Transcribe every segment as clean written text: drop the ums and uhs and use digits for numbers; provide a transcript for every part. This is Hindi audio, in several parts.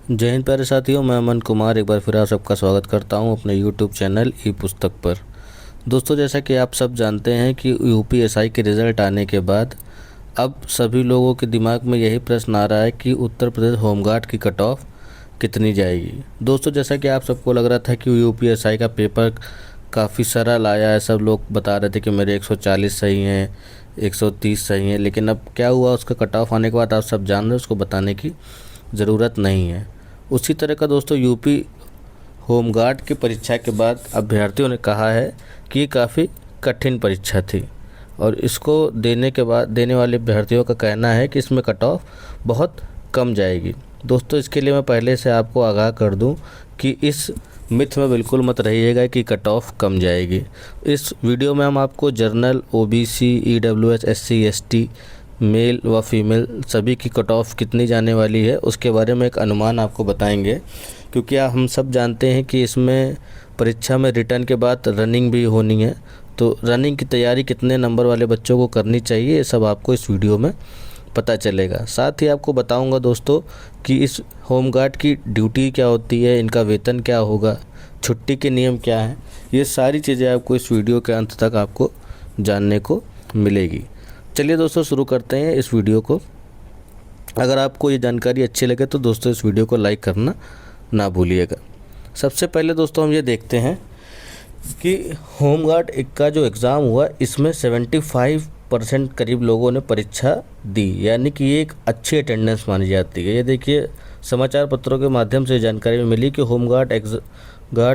जय हिंद प्यारे साथियों, मैं अमन कुमार एक बार फिर आप सबका स्वागत करता हूं अपने यूट्यूब चैनल ई पुस्तक पर। दोस्तों, जैसा कि आप सब जानते हैं कि यूपीएसआई के रिज़ल्ट आने के बाद अब सभी लोगों के दिमाग में यही प्रश्न आ रहा है कि उत्तर प्रदेश होमगार्ड की कट ऑफ कितनी जाएगी। दोस्तों, जैसा कि आप सबको लग रहा था कि यूपीएसआई का पेपर काफ़ी सरल आया है, सब लोग बता रहे थे कि मेरे 140 सही हैं, 130 सही हैं, लेकिन अब क्या हुआ उसका कट ऑफ आने के बाद आप सब जान रहे हैं, उसको बताने की ज़रूरत नहीं है। उसी तरह का दोस्तों यूपी होमगार्ड की परीक्षा के बाद अभ्यर्थियों ने कहा है कि ये काफ़ी कठिन परीक्षा थी और इसको देने के बाद देने वाले अभ्यर्थियों का कहना है कि इसमें कट ऑफ बहुत कम जाएगी। दोस्तों, इसके लिए मैं पहले से आपको आगाह कर दूं कि इस मिथ में बिल्कुल मत रहिएगा कि कट ऑफ कम जाएगी। इस वीडियो में हम आपको general, OBC, EWS, SC, ST, male व फीमेल सभी की कट ऑफ कितनी जाने वाली है उसके बारे में एक अनुमान आपको बताएंगे, क्योंकि हम सब जानते हैं कि इसमें परीक्षा में रिटर्न के बाद रनिंग भी होनी है। तो रनिंग की तैयारी कितने नंबर वाले बच्चों को करनी चाहिए, ये सब आपको इस वीडियो में पता चलेगा। साथ ही आपको बताऊंगा दोस्तों कि इस होमगार्ड की ड्यूटी क्या होती है, इनका वेतन क्या होगा, छुट्टी के नियम क्या हैं, ये सारी चीज़ें आपको इस वीडियो के अंत तक आपको जानने को मिलेगी। चलिए दोस्तों, शुरू करते हैं इस वीडियो को। अगर आपको ये जानकारी अच्छी लगे तो दोस्तों इस वीडियो को लाइक करना ना भूलिएगा। सबसे पहले दोस्तों हम ये देखते हैं कि होमगार्ड का जो एग्ज़ाम हुआ इसमें 75% करीब लोगों ने परीक्षा दी, यानी कि ये एक अच्छी अटेंडेंस मानी जाती है। ये देखिए, समाचार पत्रों के माध्यम से जानकारी मिली कि home guard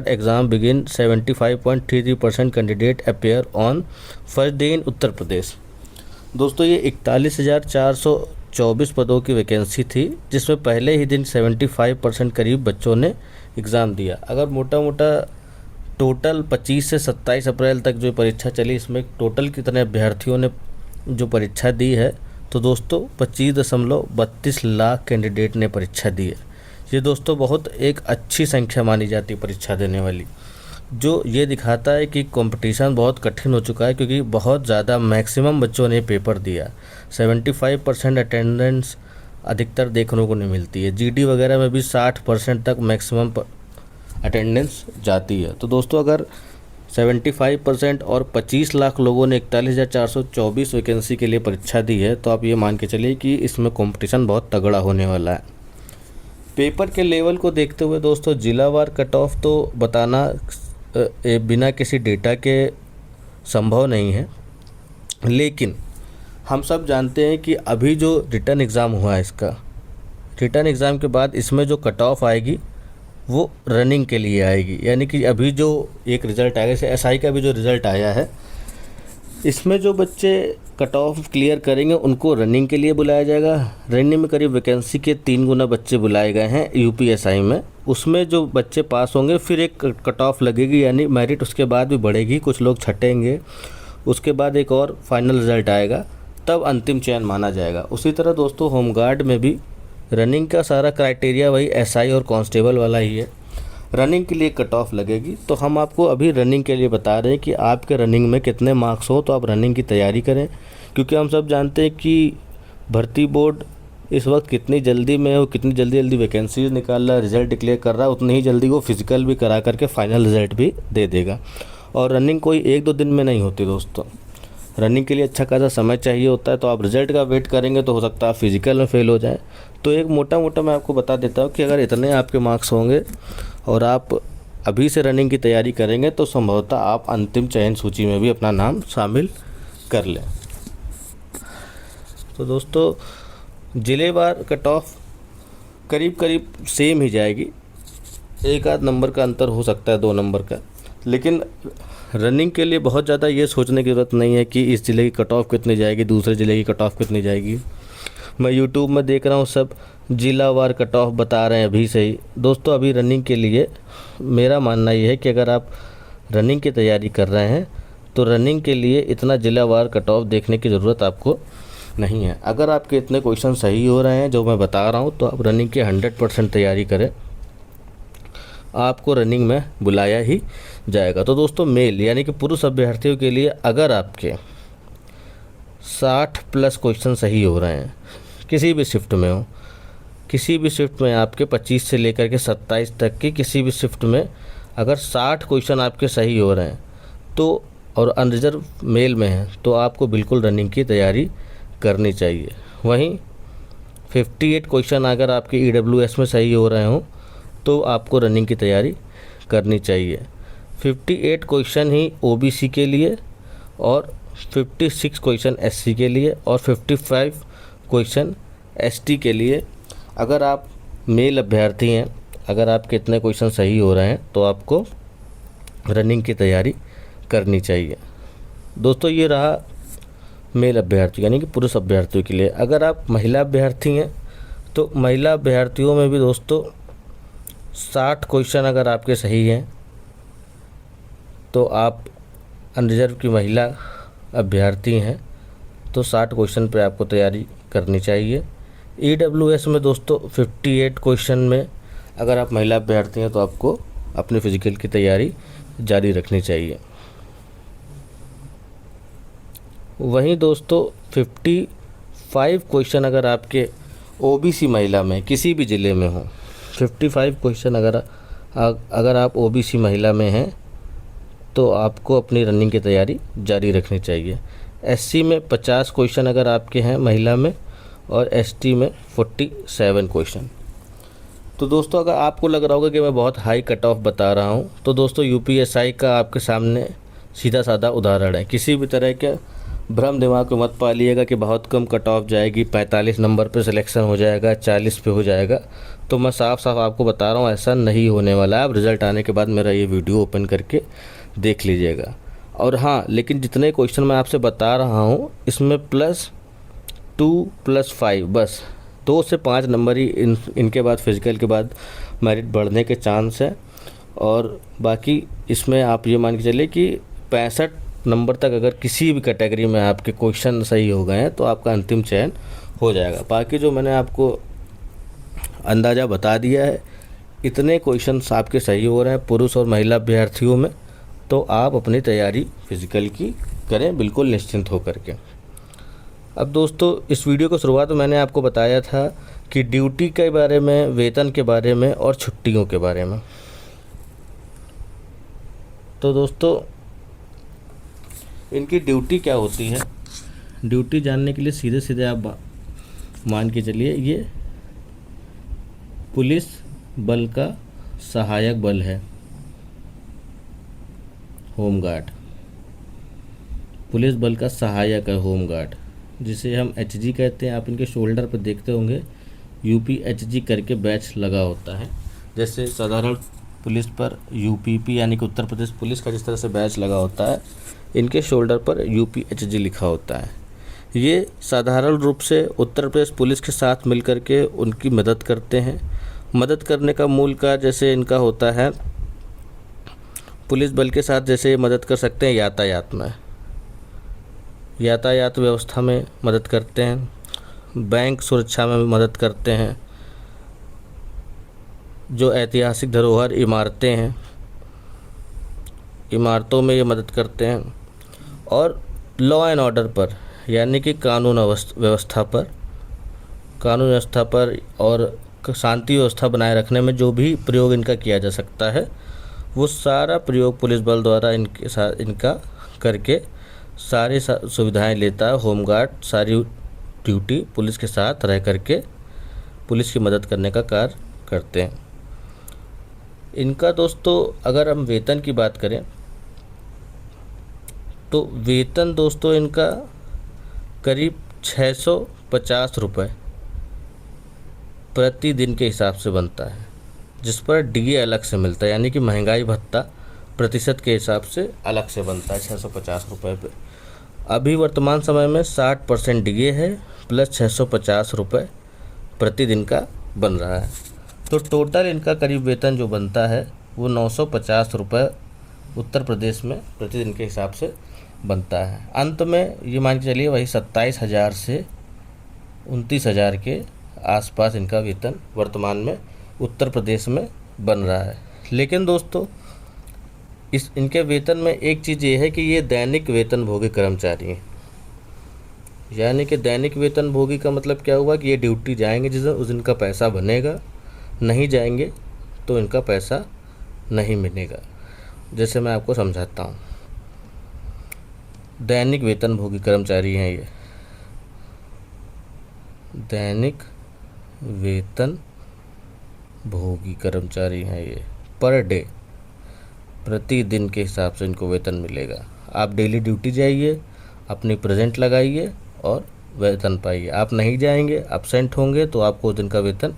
exam begin 75.33% candidate appear on first day in Uttar Pradesh. दोस्तों, ये 41,424 पदों की वैकेंसी थी, जिसमें पहले ही दिन 75% करीब बच्चों ने एग्ज़ाम दिया। अगर मोटा मोटा टोटल 25 से 27 अप्रैल तक जो परीक्षा चली, इसमें टोटल कितने अभ्यर्थियों ने जो परीक्षा दी है, तो दोस्तों 25.32 लाख कैंडिडेट ने परीक्षा दी है। ये दोस्तों बहुत एक अच्छी संख्या मानी जाती है परीक्षा देने वाली, जो ये दिखाता है कि कंपटीशन बहुत कठिन हो चुका है, क्योंकि बहुत ज़्यादा मैक्सिमम बच्चों ने पेपर दिया। 75% अटेंडेंस अधिकतर देखने को नहीं मिलती है। जीडी वगैरह में भी 60% तक मैक्सिमम अटेंडेंस जाती है। तो दोस्तों, अगर 75% और 25 लाख लोगों ने 41,424 वैकेंसी के लिए परीक्षा दी है, तो आप ये मान के चलिए कि इसमें कंपटीशन बहुत तगड़ा होने वाला है। पेपर के लेवल को देखते हुए दोस्तों जिलावार कट ऑफ तो बताना बिना किसी डेटा के संभव नहीं है, लेकिन हम सब जानते हैं कि अभी जो रिटर्न एग्ज़ाम हुआ है, इसका रिटर्न एग्ज़ाम के बाद इसमें जो कट ऑफ आएगी वो रनिंग के लिए आएगी। यानी कि अभी जो एक रिज़ल्ट आएगा, जैसे एसआई का भी जो रिज़ल्ट आया है, इसमें जो बच्चे कट ऑफ क्लियर करेंगे उनको रनिंग के लिए बुलाया जाएगा। रनिंग में करीब वैकेंसी के 3 गुना बच्चे बुलाए गए हैं यूपीएसआई में। उसमें जो बच्चे पास होंगे फिर एक कट ऑफ लगेगी, यानी मेरिट उसके बाद भी बढ़ेगी, कुछ लोग छटेंगे, उसके बाद एक और फाइनल रिज़ल्ट आएगा, तब अंतिम चयन माना जाएगा। उसी तरह दोस्तों होमगार्ड में भी रनिंग का सारा क्राइटेरिया वही एसआई और कांस्टेबल वाला ही है। रनिंग के लिए कट ऑफ लगेगी, तो हम आपको अभी रनिंग के लिए बता रहे हैं कि आपके रनिंग में कितने मार्क्स हो, तो आप रनिंग की तैयारी करें, क्योंकि हम सब जानते हैं कि भर्ती बोर्ड इस वक्त कितनी जल्दी में हो, कितनी जल्दी वैकेंसीज निकाल रहा है, रिज़ल्ट डिक्लेयर कर रहा है, उतनी ही जल्दी वो फिज़िकल भी करा करके फाइनल रिज़ल्ट भी दे देगा। और रनिंग कोई 1-2 दिन में नहीं होती दोस्तों, रनिंग के लिए अच्छा खासा समय चाहिए होता है। तो आप रिज़ल्ट का वेट करेंगे तो हो सकता है आप फिज़िकल में फ़ेल हो जाए। तो एक मोटा मैं आपको बता देता हूँ कि अगर इतने आपके मार्क्स होंगे और आप अभी से रनिंग की तैयारी करेंगे तो संभवतः आप अंतिम चयन सूची में भी अपना नाम शामिल कर लें। तो दोस्तों, जिलेवार कट ऑफ करीब सेम ही जाएगी, 1-8 नंबर का अंतर हो सकता है, 2 नंबर का, लेकिन रनिंग के लिए बहुत ज़्यादा ये सोचने की ज़रूरत नहीं है कि इस ज़िले की कट ऑफ कितनी जाएगी, दूसरे ज़िले की कट ऑफ कितनी जाएगी। मैं यूट्यूब में देख रहा हूँ सब जिलावार कट ऑफ बता रहे हैं अभी से ही। दोस्तों, अभी रनिंग के लिए मेरा मानना ये है कि अगर आप रनिंग की तैयारी कर रहे हैं तो रनिंग के लिए इतना जिलावार कट ऑफ देखने की ज़रूरत आपको नहीं है। अगर आपके इतने क्वेश्चन सही हो रहे हैं जो मैं बता रहा हूँ, तो आप रनिंग की 100% तैयारी करें, आपको रनिंग में बुलाया ही जाएगा। तो दोस्तों, मेल यानी कि पुरुष अभ्यर्थियों के लिए अगर आपके 60+ क्वेश्चन सही हो रहे हैं, किसी भी शिफ्ट में हो, किसी भी शिफ्ट में आपके 25 से लेकर के 27 तक की किसी भी शिफ्ट में अगर 60 क्वेश्चन आपके सही हो रहे हैं तो, और अनरिजर्व मेल में हैं, तो आपको बिल्कुल रनिंग की तैयारी करनी चाहिए। वहीं 58 क्वेश्चन अगर आपके EWS में सही हो रहे हों तो आपको रनिंग की तैयारी करनी चाहिए। 58 क्वेश्चन ही OBC के लिए और 56 क्वेश्चन SC के लिए और 55 क्वेश्चन ST के लिए। अगर आप मेल अभ्यर्थी हैं, अगर आपके इतने क्वेश्चन सही हो रहे हैं तो आपको रनिंग की तैयारी करनी चाहिए। दोस्तों ये रहा मेल अभ्यर्थी यानी कि पुरुष अभ्यर्थियों के लिए। अगर आप महिला अभ्यर्थी हैं तो महिला अभ्यर्थियों में भी दोस्तों 60 क्वेश्चन अगर आपके सही हैं तो आप अनरिजर्व की महिला अभ्यर्थी हैं तो 60 क्वेश्चन पे आपको तैयारी करनी चाहिए। EWS में दोस्तों 58 क्वेश्चन में अगर आप महिला अभ्यर्थी हैं तो आपको अपने फिजिकल की तैयारी जारी रखनी चाहिए। वहीं दोस्तों 55 क्वेश्चन अगर आपके OBC महिला में किसी भी ज़िले में हो, 55 क्वेश्चन अगर आप OBC महिला में हैं तो आपको अपनी रनिंग की तैयारी जारी रखनी चाहिए। SC में 50 क्वेश्चन अगर आपके हैं महिला में और ST में 47 क्वेश्चन। तो दोस्तों अगर आपको लग रहा होगा कि मैं बहुत हाई कट ऑफ बता रहा हूं, तो दोस्तों UPSI का आपके सामने सीधा साधा उदाहरण है। किसी भी तरह के भ्रम दिमाग को मत पालिएगा कि बहुत कम कट ऑफ जाएगी, 45 नंबर पे सिलेक्शन हो जाएगा, 40 पे हो जाएगा। तो मैं साफ साफ आपको बता रहा हूँ ऐसा नहीं होने वाला है। आप रिज़ल्ट आने के बाद मेरा ये वीडियो ओपन करके देख लीजिएगा। और हाँ, लेकिन जितने क्वेश्चन मैं आपसे बता रहा हूँ इसमें +2 +5 बस 2 से 5 नंबर ही इनके बाद फिजिकल के बाद मेरिट बढ़ने के चांस है। और बाकी इसमें आप ये मान के चलिए कि 65 नंबर तक अगर किसी भी कैटेगरी में आपके क्वेश्चन सही हो गए हैं तो आपका अंतिम चयन हो जाएगा। बाकी जो मैंने आपको अंदाज़ा बता दिया है, इतने क्वेश्चन आपके सही हो रहे हैं पुरुष और महिला अभ्यर्थियों में, तो आप अपनी तैयारी फिजिकल की करें बिल्कुल निश्चिंत होकर के। अब दोस्तों इस वीडियो को शुरुआत में मैंने आपको बताया था कि ड्यूटी के बारे में, वेतन के बारे में और छुट्टियों के बारे में। तो दोस्तों इनकी ड्यूटी क्या होती है, ड्यूटी जानने के लिए सीधे सीधे आप मान के चलिए ये पुलिस बल का सहायक बल है, होमगार्ड। पुलिस बल का सहायक है होमगार्ड, जिसे हम HG कहते हैं। आप इनके शोल्डर पर देखते होंगे UPHG करके बैच लगा होता है। जैसे साधारण पुलिस पर UPP यानी कि उत्तर प्रदेश पुलिस का जिस तरह से बैच लगा होता है, इनके शोल्डर पर UPHG लिखा होता है। ये साधारण रूप से उत्तर प्रदेश पुलिस के साथ मिलकर के उनकी मदद करते हैं। मदद करने का मूल कार्य जैसे इनका होता है, पुलिस बल के साथ जैसे मदद कर सकते हैं यातायात में, यातायात व्यवस्था में मदद करते हैं, बैंक सुरक्षा में मदद करते हैं, जो ऐतिहासिक धरोहर इमारतें हैं, इमारतों में ये मदद करते हैं, और लॉ एंड ऑर्डर पर यानी कि कानून व्यवस्था पर और शांति व्यवस्था बनाए रखने में जो भी प्रयोग इनका किया जा सकता है, वो सारा प्रयोग पुलिस बल द्वारा इनके साथ इनका करके सारी सुविधाएं लेता है होमगार्ड। सारी ड्यूटी पुलिस के साथ रह करके पुलिस की मदद करने का कार्य करते हैं। इनका दोस्तों अगर हम वेतन की बात करें तो वेतन दोस्तों इनका करीब 650 रुपये प्रतिदिन के हिसाब से बनता है, जिस पर DA अलग से मिलता है, यानी कि महंगाई भत्ता प्रतिशत के हिसाब से अलग से बनता है 650 रुपये पे। अभी वर्तमान समय में 60% DA है प्लस 650 रुपये प्रतिदिन का बन रहा है। तो टोटल इनका करीब वेतन जो बनता है वो 950 रुपये उत्तर प्रदेश में प्रतिदिन के हिसाब से बनता है। अंत में ये मान के चलिए वही 27,000 से 29,000 के आसपास इनका वेतन वर्तमान में उत्तर प्रदेश में बन रहा है। लेकिन दोस्तों इनके वेतन में एक चीज़ ये है कि ये दैनिक वेतन भोगी कर्मचारी हैं, यानी कि दैनिक वेतन भोगी का मतलब क्या हुआ कि ये ड्यूटी जाएंगे जिस दिन, उस दिन का पैसा बनेगा, नहीं जाएंगे तो इनका पैसा नहीं मिलेगा। जैसे मैं आपको समझाता हूँ। दैनिक वेतन भोगी कर्मचारी हैं ये, दैनिक वेतन भोगी कर्मचारी हैं ये। पर डे, प्रतिदिन के हिसाब से इनको वेतन मिलेगा। आप डेली ड्यूटी जाइए, अपनी प्रेजेंट लगाइए और वेतन पाइए। आप नहीं जाएंगे, एब्सेंट होंगे तो आपको उस दिन का वेतन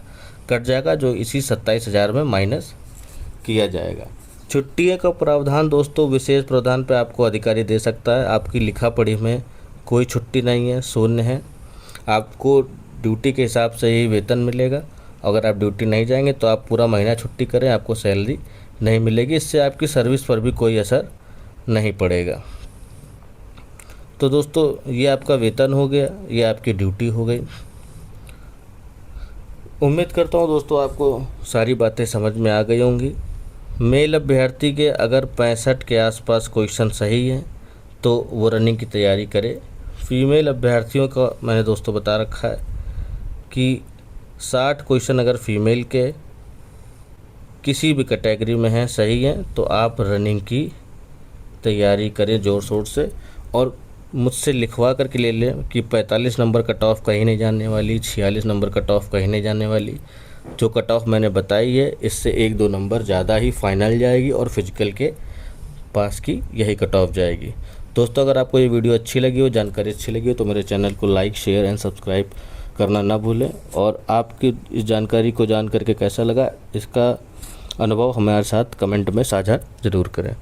कट जाएगा, जो इसी 27,000 में माइनस किया जाएगा। छुट्टियों का प्रावधान दोस्तों, विशेष प्रावधान पे आपको अधिकारी दे सकता है। आपकी लिखा पढ़ी में कोई छुट्टी नहीं है, शून्य है। आपको ड्यूटी के हिसाब से ही वेतन मिलेगा। अगर आप ड्यूटी नहीं जाएंगे तो आप पूरा महीना छुट्टी करें, आपको सैलरी नहीं मिलेगी। इससे आपकी सर्विस पर भी कोई असर नहीं पड़ेगा। तो दोस्तों ये आपका वेतन हो गया, ये आपकी ड्यूटी हो गई। उम्मीद करता हूँ दोस्तों आपको सारी बातें समझ में आ गई होंगी। मेल अभ्यर्थी के अगर 65 के आसपास क्वेश्चन सही हैं तो वो रनिंग की तैयारी करे। फीमेल अभ्यर्थियों का मैंने दोस्तों बता रखा है कि 60 क्वेश्चन अगर फीमेल के किसी भी कैटेगरी में हैं, सही हैं, तो आप रनिंग की तैयारी करें ज़ोर शोर से। और मुझसे लिखवा करके ले लें कि 45 नंबर कट ऑफ कहीं नहीं जाने वाली, 46 नंबर कट ऑफ कहीं नहीं जाने वाली। जो कट ऑफ मैंने बताई है इससे 1-2 नंबर ज़्यादा ही फाइनल जाएगी और फिजिकल के पास की यही कट ऑफ जाएगी। दोस्तों अगर आपको ये वीडियो अच्छी लगी हो, जानकारी अच्छी लगी हो, तो मेरे चैनल को लाइक, शेयर एंड सब्सक्राइब करना ना भूलें। और आपकी इस जानकारी को जान करके कैसा लगा, इसका अनुभव हमारे साथ कमेंट में साझा ज़रूर करें।